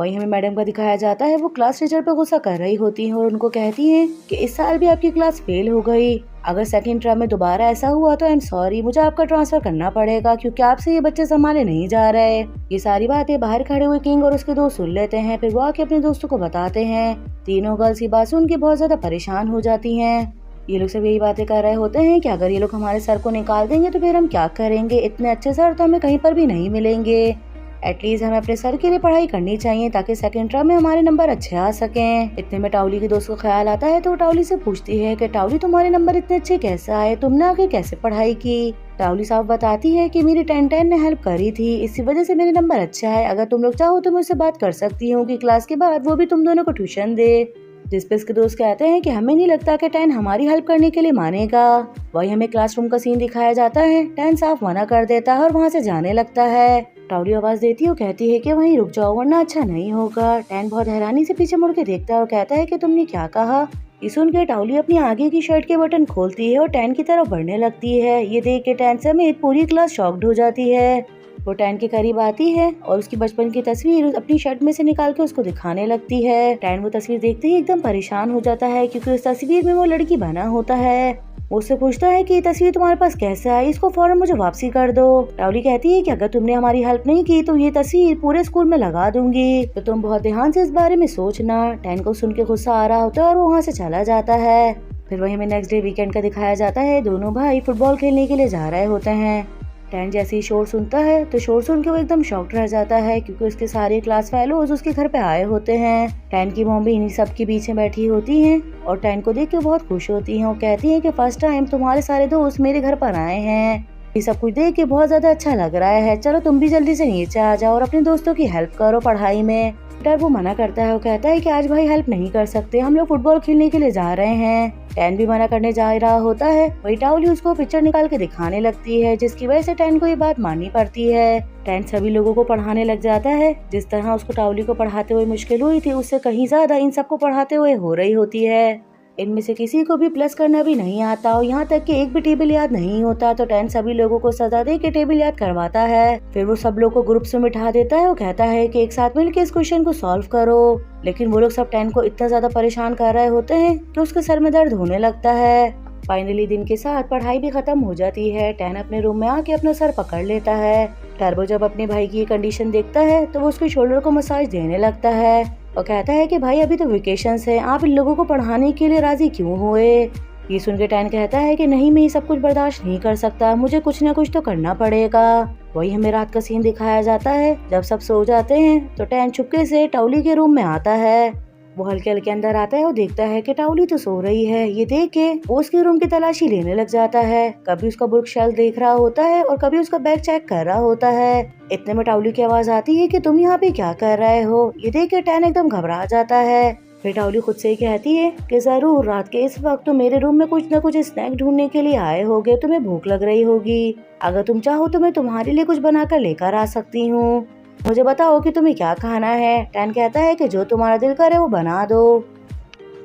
वही हमें मैडम का दिखाया जाता है, वो क्लास टीचर पे गुस्सा कर रही होती हैं और उनको कहती हैं कि इस साल भी आपकी क्लास फेल हो गई। अगर सेकंड टर्म में दोबारा ऐसा हुआ तो आई एम सॉरी, मुझे आपका ट्रांसफर करना पड़ेगा क्योंकि आपसे ये बच्चे संभाले नहीं जा रहे। ये सारी बातें बाहर खड़े हुए किंग और उसके दोस्त सुन लेते हैं। फिर वो आके अपने दोस्तों को बताते हैं। तीनों गर्ल्स ये बात सुन के बहुत ज्यादा परेशान हो जाती हैं। ये लोग सब यही बातें कर रहे होते हैं कि अगर ये लोग हमारे सर को निकाल देंगे तो फिर हम क्या करेंगे, इतने अच्छे सर तो हमें कहीं पर भी नहीं मिलेंगे। एटलीस्ट हमें अपने सर के लिए पढ़ाई करनी चाहिए ताकि सेकंड टर्म में हमारे नंबर अच्छे आ सकें। इतने में टाउली के दोस्त को ख्याल आता है तो वो टाउली से पूछती है कि टाउली तुम्हारे नंबर इतने अच्छे कैसे आए, तुमने आगे कैसे पढ़ाई की। टाउली साहब बताती है कि मेरी 10-10 ने हेल्प करी थी, इसी वजह से मेरे नंबर अच्छा है। अगर तुम लोग चाहो तो मैं उससे बात कर सकती हूँ कि क्लास के बाद वो भी तुम दोनों को ट्यूशन दे। जिस पे इसके दोस्त कहते हैं कि हमें नहीं लगता कि 10 हमारी हेल्प करने के लिए मानेगा। वही हमें क्लासरूम का सीन दिखाया जाता है। 10 साफ मना कर देता है और वहाँ से जाने लगता है। टाउली आवाज देती है और कहती है कि वहीं रुक जाओ वरना अच्छा नहीं होगा। 10 बहुत हैरानी से पीछे मुड़ के देखता है और कहता है कि तुमने क्या कहा। ये सुन के टाउली अपनी आगे की शर्ट के बटन खोलती है और 10 की तरफ बढ़ने लगती है। ये देख के 10 समेत पूरी क्लास शॉक्ड हो जाती है। वो 10 के करीब आती है और उसकी बचपन की तस्वीर अपनी शर्ट में से निकाल के उसको दिखाने लगती है। 10 वो तस्वीर देखते ही एकदम परेशान हो जाता है क्योंकि उस तस्वीर में वो लड़की बना होता है। वो उससे पूछता है कि ये तस्वीर तुम्हारे पास कैसे आई, इसको फौरन मुझे वापसी कर दो। टाउली कहती है कि अगर तुमने हमारी हेल्प नहीं की तो ये तस्वीर पूरे स्कूल में लगा दूंगी, तो तुम बहुत ध्यान से इस बारे में सोचना। 10 को सुन के गुस्सा आ रहा होता है और वो वहाँ से चला जाता है। फिर वही हमें नेक्स्ट डे वीकेंड का दिखाया जाता है। दोनों भाई फुटबॉल खेलने के लिए जा रहे होते हैं। 10 जैसे ही शोर सुनता है तो शोर सुन के वो एकदम शॉक्ड रह जाता है क्योंकि उसके सारे क्लास फेलोज उसके घर पे आए होते हैं। 10 की मॉम भी इन्हीं सब के बीच में बैठी होती हैं और 10 को देख के बहुत खुश होती हैं और कहती हैं कि फर्स्ट टाइम तुम्हारे सारे दोस्त मेरे घर पर आए हैं। ये सब कुछ देख के बहुत ज्यादा अच्छा लग रहा है, चलो तुम भी जल्दी से नीचे आ जाओ और अपने दोस्तों की हेल्प करो पढ़ाई में। पर वो मना करता है, वो कहता है कि आज भाई हेल्प नहीं कर सकते, हम लोग फुटबॉल खेलने के लिए जा रहे हैं। 10 भी मना करने जा रहा होता है। वही टाउली उसको पिक्चर निकाल के दिखाने लगती है जिसकी वजह से 10 को ये बात माननी पड़ती है। 10 सभी लोगों को पढ़ाने लग जाता है। जिस तरह उसको टाउली को पढ़ाते हुए मुश्किल हुई थी उससे कहीं ज्यादा इन सबको पढ़ाते हुए हो रही होती है। इनमें से किसी को भी प्लस करना भी नहीं आता और यहाँ तक कि एक भी टेबल याद नहीं होता तो 10 सभी लोगों को सजा दे के टेबल याद करवाता है। फिर वो सब लोग को ग्रुप्स में बिठा देता है और कहता है कि एक साथ मिलकर इस क्वेश्चन को सॉल्व करो। लेकिन वो लोग सब 10 को इतना ज्यादा परेशान कर रहे होते हैं कि उसके सर में दर्द होने लगता है। फाइनली दिन के साथ पढ़ाई भी खत्म हो जाती है। 10 अपने रूम में आके अपना सर पकड़ लेता है। टर्बो जब अपने भाई की कंडीशन देखता है तो वो उसके शोल्डर को मसाज देने लगता है और कहता है कि भाई अभी तो वेकेशंस है, आप इन लोगों को पढ़ाने के लिए राजी क्यों हुए। ये सुन के 10 कहता है कि नहीं, मैं ये सब कुछ बर्दाश्त नहीं कर सकता, मुझे कुछ न कुछ तो करना पड़ेगा। वही हमें रात का सीन दिखाया जाता है। जब सब सो जाते हैं तो 10 चुपके से टाउली के रूम में आता है। वो हल्के हल्के अंदर आता है और देखता है कि टाउली तो सो रही है। ये देख के वो उसके रूम की तलाशी लेने लग जाता है। कभी उसका बुक शेल्फ देख रहा होता है और कभी उसका बैग चेक कर रहा होता है। इतने में टाउली की आवाज आती है कि तुम यहाँ पे क्या कर रहे हो। ये देख के 10 एकदम घबरा जाता है। फिर टाउली खुद से ही कहती है कि जरूर रात के इस वक्त तो मेरे रूम में कुछ न कुछ स्नैक ढूंढने के लिए आए होगे, तुम्हें भूख लग रही होगी। अगर तुम चाहो तो मैं तुम्हारे लिए कुछ बनाकर लेकर आ सकती हूँ, मुझे बताओ कि तुम्हें क्या खाना है। 10 कहता है कि जो तुम्हारा दिल करे वो बना दो।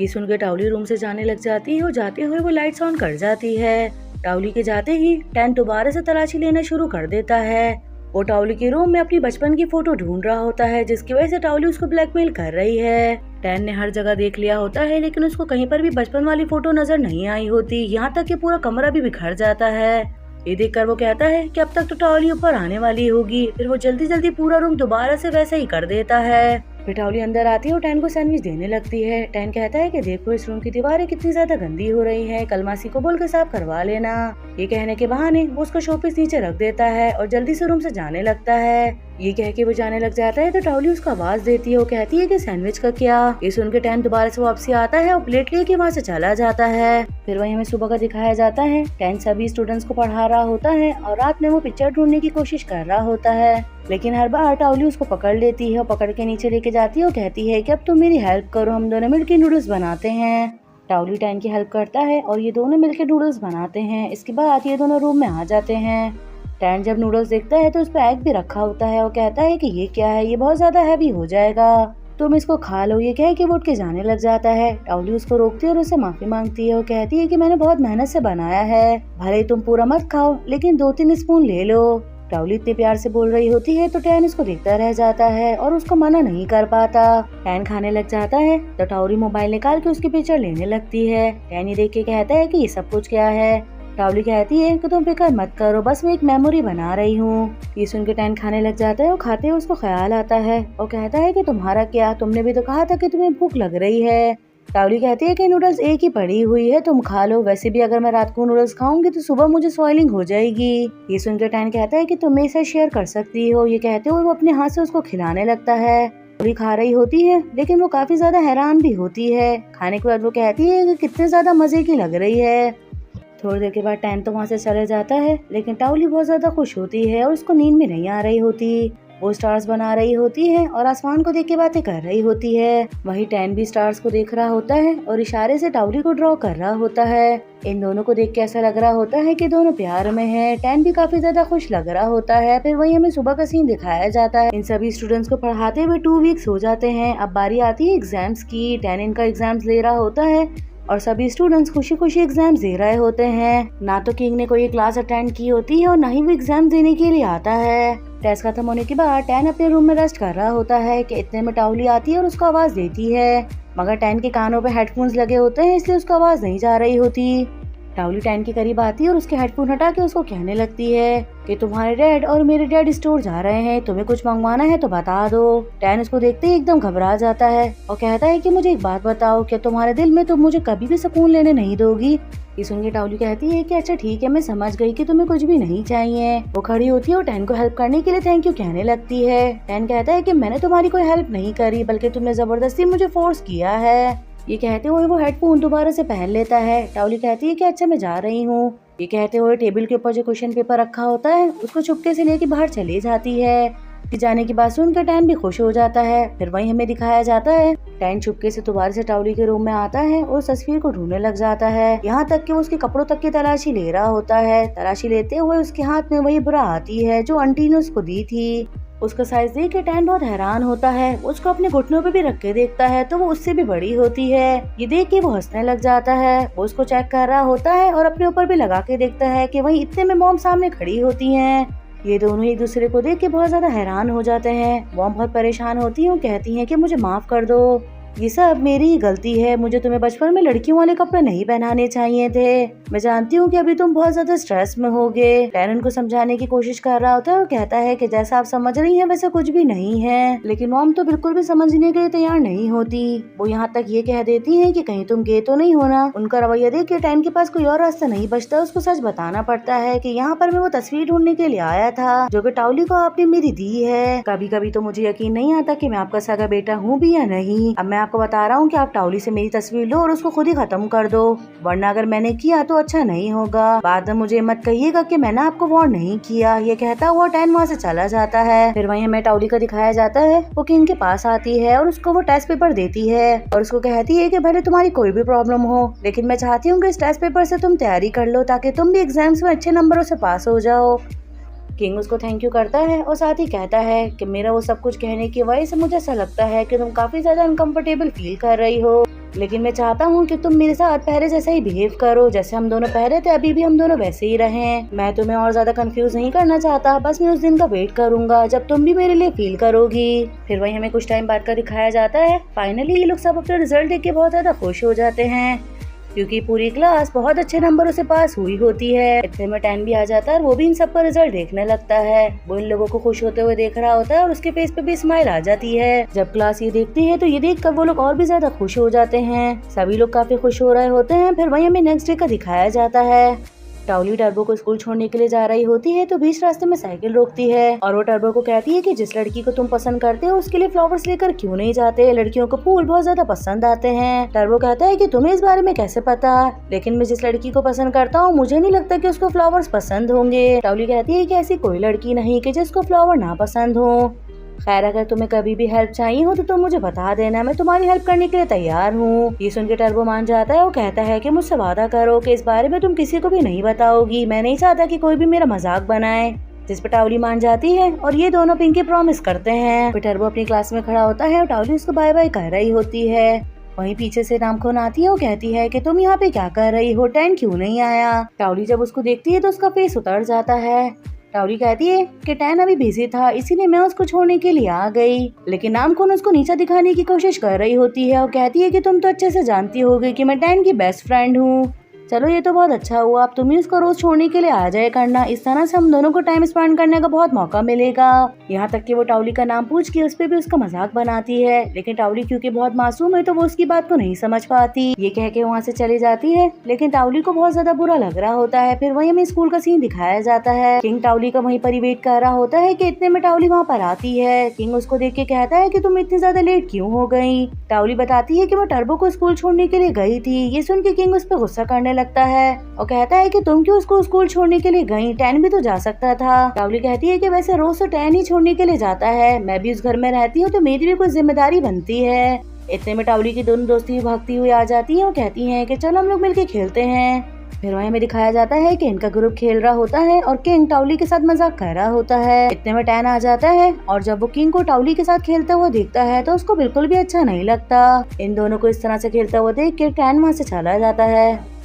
ये सुन के टाउली रूम से जाने लग जाती है और जाते हुए वो लाइट्स ऑन कर जाती है। टाउली के जाते ही 10 दोबारा से तलाशी लेना शुरू कर देता है। वो टाउली के रूम में अपनी बचपन की फोटो ढूंढ रहा होता है जिसकी वजह से टाउली उसको ब्लैकमेल कर रही है। 10 ने हर जगह देख लिया होता है लेकिन उसको कहीं पर भी बचपन वाली फोटो नजर नहीं आई होती। यहाँ तक कि पूरा कमरा भी बिखर जाता है। ये देखकर वो कहता है कि अब तक तो टाउली ऊपर आने वाली होगी। फिर वो जल्दी जल्दी पूरा रूम दोबारा से वैसा ही कर देता है। फिर टाउली अंदर आती है और 10 को सैंडविच देने लगती है। 10 कहता है कि देखो इस रूम की दीवारें कितनी ज्यादा गंदी हो रही हैं, कल मासी को बोल के साफ करवा लेना। ये कहने के बहाने वो उसका शोपीस नीचे रख देता है और जल्दी से रूम से जाने लगता है। ये कह के वो जाने लग जाता है तो टाउली उसको आवाज देती है। वो कहती है कि सैंडविच का क्या। ये सुन के 10 दोबारा से वापसी आता है और प्लेट लेके वहाँ से चला जाता है। फिर वही हमें सुबह का दिखाया जाता है। 10 सभी स्टूडेंट्स को पढ़ा रहा होता है और रात में वो पिक्चर ढूंढने की कोशिश कर रहा होता है लेकिन हर बार टाउली उसको पकड़ लेती है और पकड़ के नीचे लेके जाती है और कहती है कि अब तुम मेरी हेल्प करो, हम दोनों मिलकर नूडल्स बनाते हैं। टाउली 10 की हेल्प करता है और ये दोनों मिलकर नूडल्स बनाते हैं। इसके बाद ये दोनों रूम में आ जाते हैं। 10 जब नूडल्स देखता है तो उस पर एग भी रखा होता है और कहता है कि ये क्या है, ये बहुत ज्यादा हैवी हो जाएगा, तुम इसको खा लो। ये कह के वो उठ के जाने लग जाता है। टाउली उसको रोकती है और उससे माफी मांगती है और कहती है कि मैंने बहुत मेहनत से बनाया है, भले तुम पूरा मत खाओ लेकिन 2-3 स्पून ले लो। टाउली इतने प्यार से बोल रही होती है तो टैन उसको देखता रह जाता है और उसको मना नहीं कर पाता। टैन खाने लग जाता है तो टाउली मोबाइल निकाल के उसकी पिक्चर लेने लगती है। टैन ये देख के कहता है कि ये सब कुछ क्या है। टाउली कहती है कि तुम फिक्र मत करो, बस मैं एक मेमोरी बना रही हूँ। ये सुन के टैन खाने लग जाता है और खाते हुए उसको ख्याल आता है और कहता है कि तुम्हारा क्या, तुमने भी तो कहा था कि तुम्हें भूख लग रही है। टाउली कहती है कि नूडल्स एक ही पड़ी हुई है, तुम खा लो। वैसे भी अगर मैं रात को नूडल्स खाऊंगी तो सुबह मुझे स्वेलिंग हो जाएगी। ये सुनकर टैन कहता है कि तुम इसे शेयर कर सकती हो। ये कहते हुए वो अपने हाथ से उसको खिलाने लगता है। टाउली खा रही होती है लेकिन वो काफी ज्यादा हैरान भी होती है। खाने के बाद वो कहती है कि कितने ज्यादा मजे की लग रही है। थोड़ी देर के बाद टैन तो वहाँ से चले जाता है लेकिन टाउली बहुत ज्यादा खुश होती है और उसको नींद में नहीं आ रही होती। वो स्टार्स बना रही होती है और आसमान को देख के बातें कर रही होती है। वहीं टैन भी स्टार्स को देख रहा होता है और इशारे से टाउली को ड्रॉ कर रहा होता है। इन दोनों को देख के ऐसा लग रहा होता है कि दोनों प्यार में हैं। टैन भी काफी ज्यादा खुश लग रहा होता है। फिर वही हमें सुबह का सीन दिखाया जाता है। इन सभी स्टूडेंट्स को पढ़ाते हुए 2 वीक्स हो जाते हैं। अब बारी आती है एग्जाम्स की। टैन इनका एग्जाम्स ले रहा होता है और सभी स्टूडेंट्स खुशी खुशी एग्जाम्स दे रहे होते हैं। ना तो किंग ने कोई क्लास अटेंड की होती है और ना ही वो एग्जाम देने के लिए आता है। टेस्ट खत्म होने के बाद टैन अपने रूम में रेस्ट कर रहा होता है कि इतने में टाउली आती है और उसको आवाज देती है, मगर टैन के कानों पे हेडफोन्स लगे होते हैं इसलिए उसको आवाज नहीं जा रही होती। टाउली टैन के करीब आती है और उसके हेडफोन हटा के उसको कहने लगती है कि तुम्हारे डैड और मेरे डैड स्टोर जा रहे हैं, तुम्हें कुछ मंगवाना है तो बता दो। टैन उसको देखते ही एकदम घबरा जाता है और कहता है कि मुझे एक बात बताओ, क्या तुम्हारे दिल में तुम मुझे कभी भी सुकून लेने नहीं दोगी? ये सुन के टाउली कहती है कि अच्छा ठीक है, मैं समझ गई कि तुम्हें कुछ भी नहीं चाहिए। वो खड़ी होती है और टैन को हेल्प करने के लिए थैंक यू कहने लगती है। टैन कहता है कि मैंने तुम्हारी कोई हेल्प नहीं करी, बल्कि तुमने जबरदस्ती मुझे फोर्स किया है। ये कहते हुए वो हेडफोन दोबारा से पहन लेता है। टाउली कहती है कि अच्छा मैं जा रही हूँ। ये कहते हुए टेबल के ऊपर जो क्वेश्चन पेपर रखा होता है उसको चुपके से लेके बाहर चली जाती है। कि जाने की बात सुनकर टैन भी खुश हो जाता है। फिर वही हमें दिखाया जाता है टैन चुपके से दोबारा से टाउली के रूम में आता है और उस तस्वीर को ढूंढने लग जाता है। यहाँ तक कि वो उसके कपड़ों तक की तलाशी ले रहा होता है। तलाशी लेते हुए उसके हाथ में वही ब्रा आती है जो आंटी ने उसको दी थी। उसका साइज देख के टैन बहुत हैरान होता है। उसको अपने घुटनों पे भी रख के देखता है तो वो उससे भी बड़ी होती है। ये देख के वो हंसने लग जाता है। वो उसको चेक कर रहा होता है और अपने ऊपर भी लगा के देखता है कि वहीं इतने में मॉम सामने खड़ी होती हैं। ये दोनों एक दूसरे को देख के बहुत ज्यादा हैरान हो जाते हैं। मॉम बहुत परेशान होती है और कहती हैं कि मुझे माफ कर दो, ये सब मेरी ही गलती है। मुझे तुम्हें बचपन में लड़कियों वाले कपड़े नहीं पहनाने चाहिए थे। मैं जानती हूँ कि अभी तुम बहुत ज्यादा स्ट्रेस में होगे। टैन उनको समझाने की कोशिश कर रहा होता है और कहता है कि जैसा आप समझ रही हैं वैसा कुछ भी नहीं है। लेकिन मॉम तो बिल्कुल भी समझने के लिए तैयार नहीं होती। वो यहाँ तक ये कह देती है कि कहीं तुम गे तो नहीं होना। उनका रवैया देख के टैन के पास कोई और रास्ता नहीं बचता। उसको सच बताना पड़ता है कि यहाँ पर मैं वो तस्वीर ढूंढने के लिए आया था जो कि टाउली को आपने मेरी दी है। कभी कभी तो मुझे यकीन नहीं आता कि मैं आपका सगा बेटा हूँ भी या नहीं। अब मैं आपको बता रहा हूँ कि आप टाउली से मेरी तस्वीर लो और उसको खुद ही खत्म कर दो, वरना अगर मैंने किया तो अच्छा नहीं होगा। बाद में मुझे मत कहिएगा कि मैंने आपको वार्न नहीं किया। ये कहता हुआ टैन वहाँ से चला जाता है। फिर वहीं हमें टाउली का दिखाया जाता है। वो किंग के पास आती है और उसको वो टेस्ट पेपर देती है और उसको कहती है कि भले तुम्हारी कोई भी प्रॉब्लम हो, लेकिन मैं चाहती हूँ कि इस टेस्ट पेपर से तुम तैयारी कर लो ताकि तुम भी एग्जाम्स में अच्छे नंबरों से पास हो जाओ। किंग उसको थैंक यू करता है और साथ ही कहता है कि मेरा वो सब कुछ कहने की वजह से मुझे ऐसा लगता है कि तुम काफी ज्यादा अनकंफर्टेबल फील कर रही हो, लेकिन मैं चाहता हूँ कि तुम मेरे साथ पहले जैसा ही बिहेव करो। जैसे हम दोनों पहले थे अभी भी हम दोनों वैसे ही रहें। मैं तुम्हें और ज्यादा कंफ्यूज नहीं करना चाहता, बस मैं उस दिन का वेट करूंगा जब तुम भी मेरे लिए फील करोगी। फिर वही हमें कुछ टाइम बाद का दिखाया जाता है। फाइनली ये लोग सब अपना रिजल्ट देख के बहुत ज्यादा खुश हो जाते हैं क्योंकि पूरी क्लास बहुत अच्छे नंबरों से पास हुई होती है। इतने में टैन भी आ जाता है और वो भी इन सबका रिजल्ट देखने लगता है। वो इन लोगों को खुश होते हुए देख रहा होता है और उसके फेस पे भी स्माइल आ जाती है। जब क्लास ये देखती है तो ये देखकर वो लोग और भी ज्यादा खुश हो जाते हैं। सभी लोग काफी खुश हो रहे होते हैं। फिर वहीं हमें नेक्स्ट डे का दिखाया जाता है। टाउली टर्बो को स्कूल छोड़ने के लिए जा रही होती है तो बीच रास्ते में साइकिल रोकती है और वो टर्बो को कहती है कि जिस लड़की को तुम पसंद करते हो उसके लिए फ्लावर्स लेकर क्यों नहीं जाते, लड़कियों को फूल बहुत ज्यादा पसंद आते हैं। टर्बो कहता है कि तुम्हें इस बारे में कैसे पता, लेकिन मैं जिस लड़की को पसंद करता हूँ मुझे नहीं लगता कि उसको फ्लावर्स पसंद होंगे। टाउली कहती है कि ऐसी कोई लड़की नहीं कि जिसको फ्लावर ना पसंद हो। खैर अगर तुम्हें कभी भी हेल्प चाहिए हो तो तुम मुझे बता देना, मैं तुम्हारी हेल्प करने के लिए तैयार हूँ। ये सुन के टर्बो मान जाता है। वो कहता है कि मुझसे वादा करो कि इस बारे में तुम किसी को भी नहीं बताओगी। मैं नहीं चाहता कि कोई भी मेरा मजाक बनाए। जिस पर टाउली मान जाती है और ये दोनों पिंकी प्रॉमिस करते हैं। फिर टर्बो अपनी क्लास में खड़ा होता है और टाउली उसको बाय बाय कह रही होती है। वहीं पीछे से नामखोन आती है। वो कहती है कि तुम यहाँ पे क्या कर रही हो, टैन क्यों नहीं आया? टाउली जब उसको देखती है तो उसका फेस उतर जाता है। टाउली कहती है कि टैन अभी बिजी था, इसीलिए मैं उसको छोड़ने के लिए आ गई। लेकिन नामकुन उसको नीचा दिखाने की कोशिश कर रही होती है और कहती है कि तुम तो अच्छे से जानती होगी कि मैं टैन की बेस्ट फ्रेंड हूँ। चलो ये तो बहुत अच्छा हुआ, अब तुम ही उसको रोज छोड़ने के लिए आ जाए करना, इस तरह से हम दोनों को टाइम स्पेंड करने का बहुत मौका मिलेगा। यहाँ तक कि वो टाउली का नाम पूछ के उस पे भी उसका मजाक बनाती है, लेकिन टाउली क्योंकि बहुत मासूम है तो वो उसकी बात को नहीं समझ पाती। ये कह के वहाँ से चली जाती है, लेकिन टाउली को बहुत ज्यादा बुरा लग रहा होता है। फिर वही हमें स्कूल का सीन दिखाया जाता है। किंग टाउली का वहीं पर वेट कर रहा होता है कि इतने में टाउली वहाँ पर आती है। किंग उसको देख के कहता है कि तुम इतनी ज्यादा लेट क्यों हो गई। टाउली बताती है कि वो टर्बो को स्कूल छोड़ने के लिए गई थी। ये सुन के किंग उस पर गुस्सा करने लगता है और कहता है कि तुम क्यों उसको स्कूल छोड़ने के लिए गई, टैन भी तो जा सकता था। टाउली कहती है कि वैसे रोज तो टैन ही छोड़ने के लिए जाता है, मैं भी उस घर में रहती हूँ तो मेरी भी कोई जिम्मेदारी बनती है। इतने में टाउली की दोनों दोस्ती भागती हुई आ जाती है और कहती हैं कि चलो हम लोग मिलके खेलते हैं। फिर वहीं में दिखाया जाता है कि इनका ग्रुप खेल रहा होता है और किंग टाउली के साथ मजाक कर रहा होता है। इतने में टैन आ जाता है और जब वो किंग को टाउली के साथ खेलते हुए देखता है तो उसको बिल्कुल भी अच्छा नहीं लगता। इन दोनों को इस तरह से खेलते हुए देख के टैन वहाँ से चला जाता है।